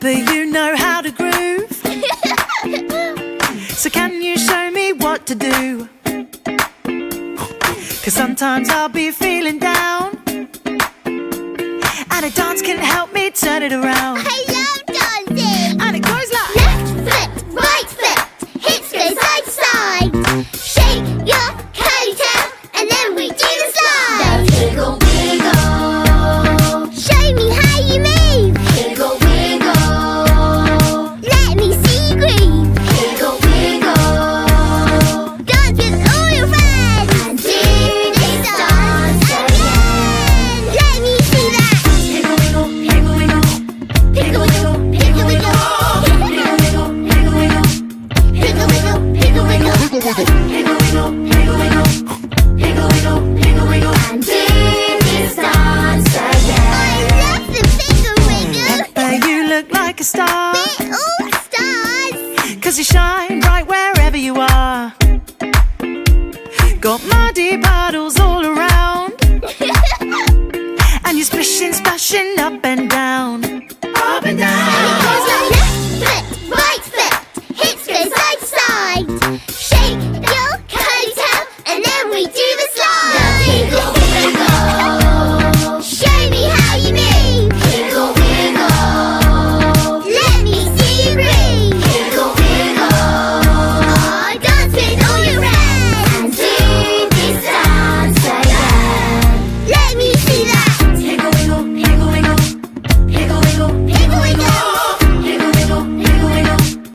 Peppa, you know how to groove. So can you show me what to do? 'Cause sometimes I'll be feeling down, and a dance can help me turn it around. I love dancing! And it goes like left foot, right foot, hips go side to side. Shake your curly tail, and then we do the slide. Let's wiggle, wiggle. Show me how you move. Wiggle, wiggle. Let me see you groove. Wiggle, wiggle. Dance with all your friends. And do this dance again. Let me see that. Wiggle, wiggle, wiggle, wiggle. Wiggle, wiggle, wiggle, wiggle. Wiggle, wiggle, wiggle, wiggle. Wiggle, wiggle, wiggle, wiggle. Wiggle, wiggle, wiggle, wiggle. Wiggle, wiggle, wiggle, wiggle. And do this dance again. I love the wiggle, wiggle. Peppa, you look like a star, We're all stars. 'cause you shine bright wherever you are. Got muddy puddles all around, and you're splishing, splashing up and down. Up and down. It goes like